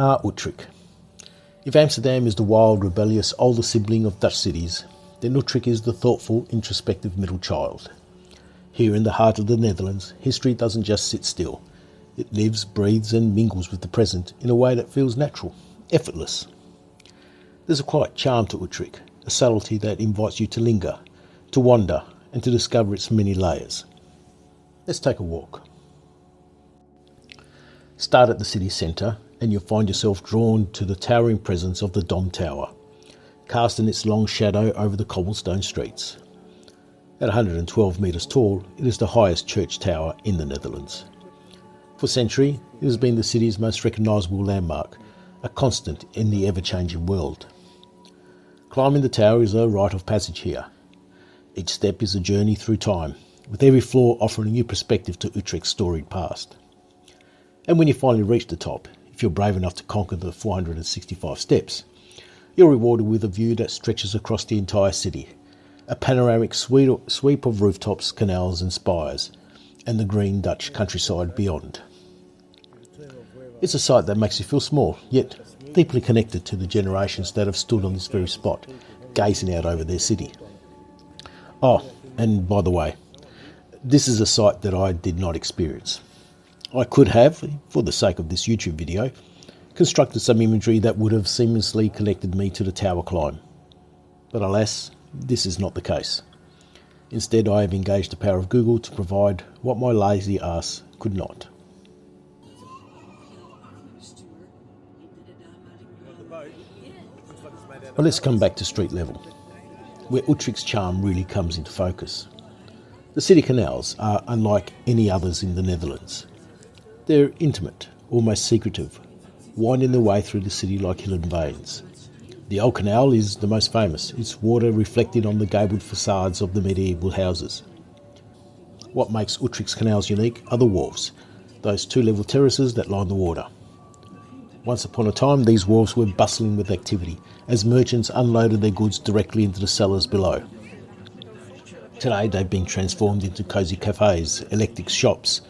are Utrecht. If Amsterdam is the wild, rebellious older sibling of Dutch cities, then Utrecht is the thoughtful, introspective middle child. Here in the heart of the Netherlands, history doesn't just sit still. It lives, breathes and mingles with the present in a way that feels natural, effortless. There's a quiet charm to Utrecht, a subtlety that invites you to linger, to wander and to discover its many layers. Let's take a walk. Start at the city centre and you'll find yourself drawn to the towering presence of the Dom Tower, casting its long shadow over the cobblestone streets. At 112 metres tall, it is the highest church tower in the Netherlands. For centuries, it has been the city's most recognisable landmark, a constant in the ever-changing world. Climbing the tower is a rite of passage here. Each step is a journey through time, with every floor offering a new perspective to Utrecht's storied past. And when you finally reach the top, if you're brave enough to conquer the 465 steps, you're rewarded with a view that stretches across the entire city, a panoramic sweep of rooftops, canals and spires, and the green Dutch countryside beyond. It's a sight that makes you feel small, yet deeply connected to the generations that have stood on this very spot, gazing out over their city. Oh, and by the way, this is a sight that I did not experience. I could have, for the sake of this YouTube video, constructed some imagery that would have seamlessly connected me to the tower climb. But alas, this is not the case. Instead, I have engaged the power of Google to provide what my lazy ass could not. But let's come back to street level, where Utrecht's charm really comes into focus. The city canals are unlike any others in the Netherlands. They're intimate, almost secretive, winding their way through the city like hidden veins. The Old Canal is the most famous, its water reflected on the gabled facades of the medieval houses. What makes Utrecht's canals unique are the wharfs, those two-level terraces that line the water. Once upon a time, these wharfs were bustling with activity as merchants unloaded their goods directly into the cellars below. Today, they've been transformed into cosy cafés, eclectic shops,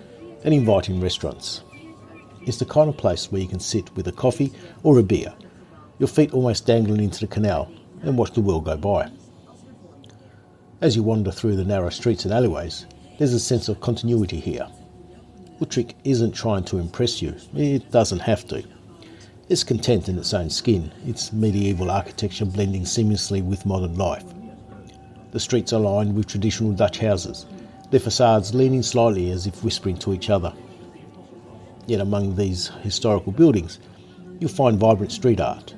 and inviting restaurants. It's the kind of place where you can sit with a coffee or a beer, your feet almost dangling into the canal, and watch the world go by. As you wander through the narrow streets and alleyways, there's a sense of continuity here. Utrecht isn't trying to impress you, it doesn't have to. It's content in its own skin, its medieval architecture blending seamlessly with modern life. The streets are lined with traditional Dutch houses, their facades leaning slightly as if whispering to each other. Yet among these historical buildings, you'll find vibrant street art,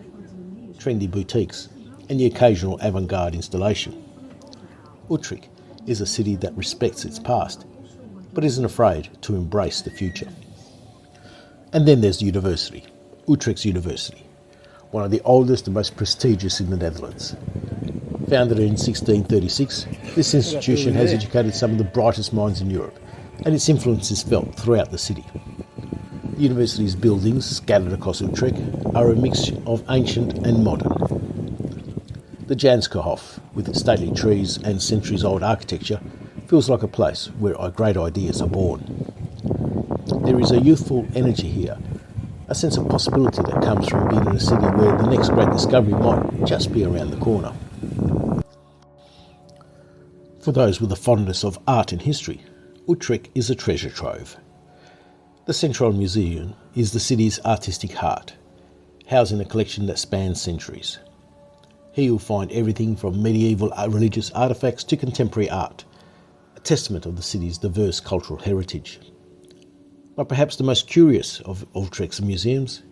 trendy boutiques, and the occasional avant-garde installation. Utrecht is a city that respects its past, but isn't afraid to embrace the future. And then there's the university, Utrecht University, one of the oldest and most prestigious in the Netherlands. Founded in 1636, this institution has educated some of the brightest minds in Europe, and its influence is felt throughout the city. The university's buildings, scattered across Utrecht, are a mix of ancient and modern. The Janskerhof, with its stately trees and centuries-old architecture, feels like a place where great ideas are born. There is a youthful energy here, a sense of possibility that comes from being in a city where the next great discovery might just be around the corner. For those with a fondness of art and history, Utrecht is a treasure trove. The Centraal Museum is the city's artistic heart, housing a collection that spans centuries. Here you'll find everything from medieval religious artefacts to contemporary art, a testament of the city's diverse cultural heritage. But perhaps the most curious of Utrecht's museums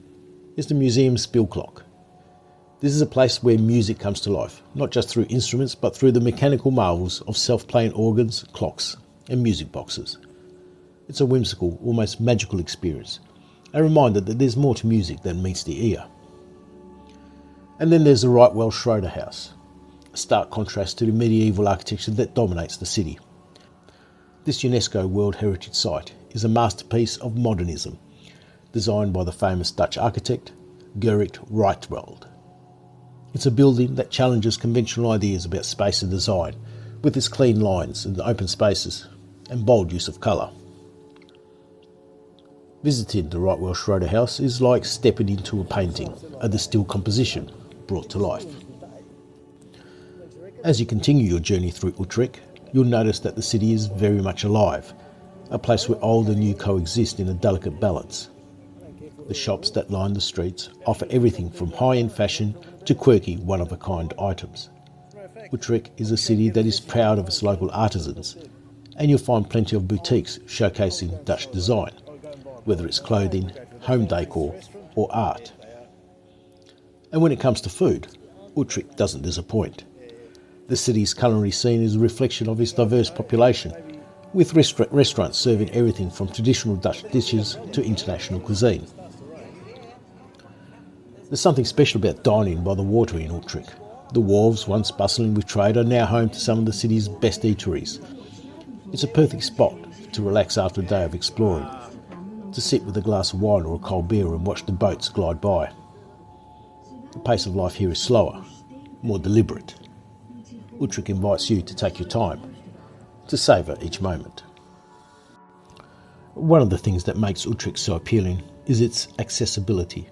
is the Museum Speelklok. This is a place where music comes to life, not just through instruments, but through the mechanical marvels of self-playing organs, clocks, and music boxes. It's a whimsical, almost magical experience, a reminder that there's more to music than meets the ear. And then there's the Rietveld Schröder House, a stark contrast to the medieval architecture that dominates the city. This UNESCO World Heritage Site is a masterpiece of modernism, designed by the famous Dutch architect Gerrit Rietveld. It's a building that challenges conventional ideas about space and design, with its clean lines and open spaces and bold use of colour. Visiting the Rietveld Schröder House is like stepping into a painting, a distilled composition brought to life. As you continue your journey through Utrecht, you'll notice that the city is very much alive, a place where old and new coexist in a delicate balance. The shops that line the streets offer everything from high-end fashion to quirky one-of-a-kind items. Utrecht is a city that is proud of its local artisans, and you'll find plenty of boutiques showcasing Dutch design, whether it's clothing, home decor or art. And when it comes to food, Utrecht doesn't disappoint. The city's culinary scene is a reflection of its diverse population, with restaurants serving everything from traditional Dutch dishes to international cuisine. There's something special about dining by the water in Utrecht. The wharves, once bustling with trade, are now home to some of the city's best eateries. It's a perfect spot to relax after a day of exploring, to sit with a glass of wine or a cold beer and watch the boats glide by. The pace of life here is slower, more deliberate. Utrecht invites you to take your time, to savour each moment. One of the things that makes Utrecht so appealing is its accessibility.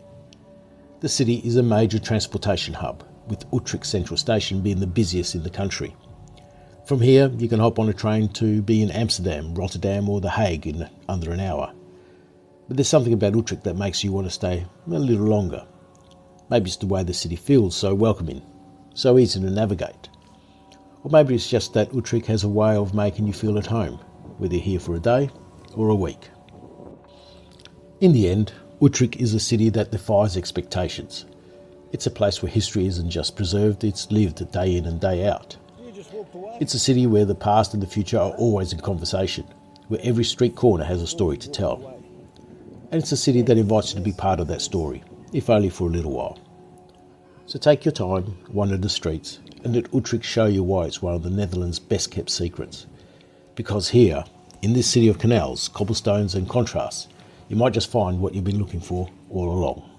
The city is a major transportation hub, with Utrecht Central Station being the busiest in the country. From here, you can hop on a train to be in Amsterdam, Rotterdam or The Hague in under an hour. But there's something about Utrecht that makes you want to stay a little longer. Maybe it's the way the city feels, so welcoming, so easy to navigate. Or maybe it's just that Utrecht has a way of making you feel at home, whether you're here for a day or a week. In the end, Utrecht is a city that defies expectations. It's a place where history isn't just preserved, it's lived day in and day out. It's a city where the past and the future are always in conversation, where every street corner has a story to tell. And it's a city that invites you to be part of that story, if only for a little while. So take your time, wander the streets, and let Utrecht show you why it's one of the Netherlands' best kept secrets. Because here, in this city of canals, cobblestones and contrasts, you might just find what you've been looking for all along.